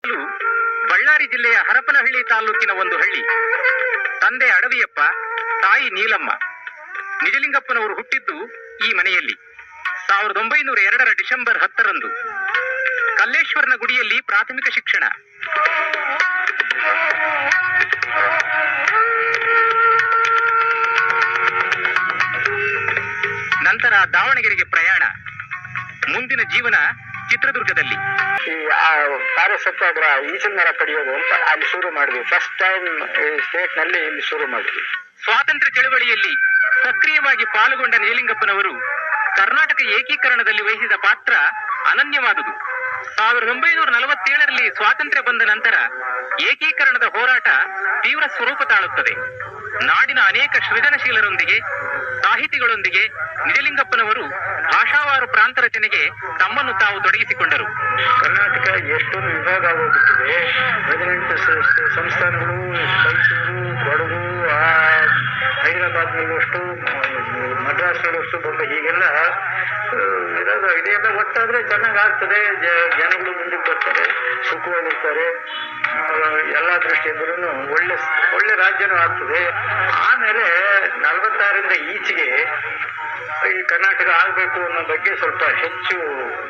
ಬಳ್ಳಾರಿ ಜಿಲ್ಲೆಯ ಹರಪನಹಳ್ಳಿ ತಾಲೂಕಿನ ಒಂದು ಹಳ್ಳಿ. ತಂದೆ ಅಡವಿಯಪ್ಪ, ತಾಯಿ ನೀಲಮ್ಮ. ನಿಜಲಿಂಗಪ್ಪನವರು ಹುಟ್ಟಿದ್ದು ಈ ಮನೆಯಲ್ಲಿ 1902 ಡಿಸೆಂಬರ್ 10ರಂದು. ಕಲ್ಲೇಶ್ವರನ ಗುಡಿಯಲ್ಲಿ ಪ್ರಾಥಮಿಕ ಶಿಕ್ಷಣ. ನಂತರ ದಾವಣಗೆರೆಗೆ ಪ್ರಯಾಣ. ಮುಂದಿನ ಜೀವನ ಚಿತ್ರದುರ್ಗದಲ್ಲಿ. ಈ ಕಾರ್ಯ ಸತ್ಯಾಗ್ರಹ ಈಚಿನ ಮರ ಕಡಿಯೋದು ಅಂತ ಅಲ್ಲಿ ಶುರು ಮಾಡಿದ್ವಿ. ಫಸ್ಟ್ ಟೈಮ್ ಸ್ಟೇಟ್ ನಲ್ಲಿ ಇಲ್ಲಿ ಶುರು ಮಾಡಿದ್ವಿ. ಸ್ವಾತಂತ್ರ್ಯ ಚಳವಳಿಯಲ್ಲಿ ಸಕ್ರಿಯವಾಗಿ ಪಾಲ್ಗೊಂಡ ನಿಜಲಿಂಗಪ್ಪನವರು ಕರ್ನಾಟಕ ಏಕೀಕರಣದಲ್ಲಿ ವಹಿಸಿದ ಪಾತ್ರ ಅನನ್ಯವಾದುದು. 1947ರಲ್ಲಿ ಸ್ವಾತಂತ್ರ್ಯ ಬಂದ ನಂತರ ಏಕೀಕರಣದ ಹೋರಾಟ ತೀವ್ರ ಸ್ವರೂಪ ತಾಳುತ್ತದೆ. ನಾಡಿನ ಅನೇಕ ಸೃಜನಶೀಲರೊಂದಿಗೆ, ಸಾಹಿತಿಗಳೊಂದಿಗೆ ನಿಜಲಿಂಗಪ್ಪನವರು ಭಾಷಾವಾರು ಪ್ರಾಂತ ರಚನೆಗೆ ತಮ್ಮನ್ನು ತಾವು ತೊಡಗಿಸಿಕೊಂಡರು. ಕರ್ನಾಟಕ ಎಷ್ಟೊಂದು ವಿಭಾಗ ಆಗೋಗುತ್ತದೆ. 18 ಸಂಸ್ಥಾನಗಳು, ಮೈಸೂರು, ಕೊಡಗು, ಹೈದರಾಬಾದ್ನಲ್ಲೂ ಅಷ್ಟು, ಮದ್ರಾಸ್ನಲ್ಲೂ ಅಷ್ಟು, ಬೊಂಬೆ, ಹೀಗೆಲ್ಲ ಇರೋದು. ಇದೆಲ್ಲ ಒಟ್ಟಾದ್ರೆ ಚೆನ್ನಾಗಿ ಆಗ್ತದೆ. ಜನಗಳು ಮುಂದಕ್ಕೆ ಬರ್ತಾರೆ, ಸುಖವಾಗಿರ್ತಾರೆ. ಎಲ್ಲಾ ದೃಷ್ಟಿಯಿಂದಲೂ ಒಳ್ಳೆ ರಾಜ್ಯನೂ ಆಗ್ತದೆ. ಆಮೇಲೆ 46ರಿಂದ ಈಚೆಗೆ ಈ ಕರ್ನಾಟಕ ಆಗ್ಬೇಕು ಅನ್ನೋ ಬಗ್ಗೆ ಸ್ವಲ್ಪ ಹೆಚ್ಚು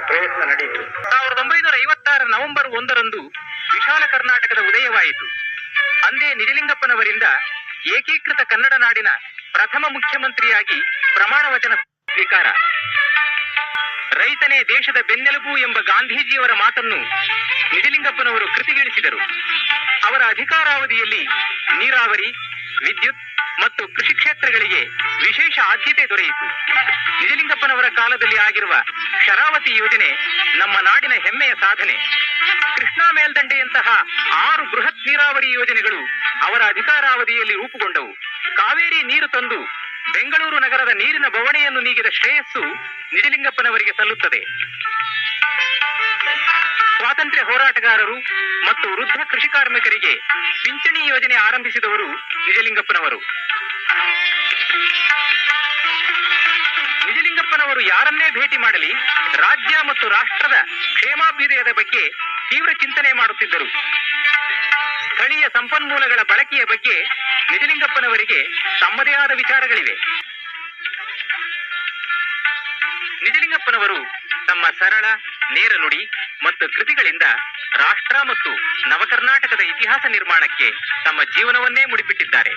ಪ್ರಯತ್ನ ನಡೀತು. 1956 ನವೆಂಬರ್ 1ರಂದು ವಿಶಾಲ ಕರ್ನಾಟಕದ ಉದಯವಾಯಿತು. ಅಂದೇ ನಿಜಲಿಂಗಪ್ಪನವರಿಂದ ಏಕೀಕೃತ ಕನ್ನಡ ನಾಡಿನ ಪ್ರಥಮ ಮುಖ್ಯಮಂತ್ರಿಯಾಗಿ ಪ್ರಮಾಣ ವಚನ ಸ್ವೀಕಾರ. ರೈತನೇ ದೇಶದ ಬೆನ್ನೆಲುಬು ಎಂಬ ಗಾಂಧೀಜಿಯವರ ಮಾತನ್ನು ನಿಜಲಿಂಗಪ್ಪನವರು ಕೃತಿಗಿಳಿಸಿದರು. ಅವರ ಅಧಿಕಾರಾವಧಿಯಲ್ಲಿ ನೀರಾವರಿ, ವಿದ್ಯುತ್ ಮತ್ತು ಕೃಷಿ ಕ್ಷೇತ್ರಗಳಿಗೆ ವಿಶೇಷ ಆದ್ಯತೆ ದೊರೆಯಿತು. ನಿಜಲಿಂಗಪ್ಪನವರ ಕಾಲದಲ್ಲಿ ಆಗಿರುವ ಶರಾವತಿ ಯೋಜನೆ ನಮ್ಮ ನಾಡಿನ ಹೆಮ್ಮೆಯ ಸಾಧನೆ. ಕೃಷ್ಣಾ ಮೇಲ್ದಂಡೆಯಂತಹ 6 ಬೃಹತ್ ನೀರಾವರಿ ಯೋಜನೆಗಳು ಅವರ ಅಧಿಕಾರಾವಧಿಯಲ್ಲಿ ರೂಪುಗೊಂಡವು. ಕಾವೇರಿ ನೀರು ತಂದು ಬೆಂಗಳೂರು ನಗರದ ನೀರಿನ ಬವಣೆಯನ್ನು ನೀಗಿದ ಶ್ರೇಯಸ್ಸು ನಿಜಲಿಂಗಪ್ಪನವರಿಗೆ ಸಲ್ಲುತ್ತದೆ. ಸ್ವಾತಂತ್ರ್ಯ ಹೋರಾಟಗಾರರು ಮತ್ತು ವೃದ್ಧ ಕೃಷಿ ಕಾರ್ಮಿಕರಿಗೆ ಪಿಂಚಣಿ ಯೋಜನೆ ಆರಂಭಿಸಿದವರು ನಿಜಲಿಂಗಪ್ಪನವರು. ನಿಜಲಿಂಗಪ್ಪನವರು ಯಾರನ್ನೇ ಭೇಟಿ ಮಾಡಲಿ ರಾಜ್ಯ ಮತ್ತು ರಾಷ್ಟ್ರದ ಕ್ಷೇಮಾಭ್ಯುದಯದ ಬಗ್ಗೆ ತೀವ್ರ ಚಿಂತನೆ ಮಾಡುತ್ತಿದ್ದರು. ಸ್ಥಳೀಯ ಸಂಪನ್ಮೂಲಗಳ ಬಳಕೆಯ ಬಗ್ಗೆ ನಿಜಲಿಂಗಪ್ಪನವರಿಗೆ ತಮ್ಮದೇ ಆದ ವಿಚಾರಗಳಿವೆ. ನಿಜಲಿಂಗಪ್ಪನವರು ತಮ್ಮ ಸರಳ, ನೇರ ನುಡಿ ಮತ್ತು ಕೃತಿಗಳಿಂದ ರಾಷ್ಟ್ರ ಮತ್ತು ನವಕರ್ನಾಟಕದ ಇತಿಹಾಸ ನಿರ್ಮಾಣಕ್ಕೆ ತಮ್ಮ ಜೀವನವನ್ನೇ ಮುಡಿಪಿಟ್ಟಿದ್ದಾರೆ.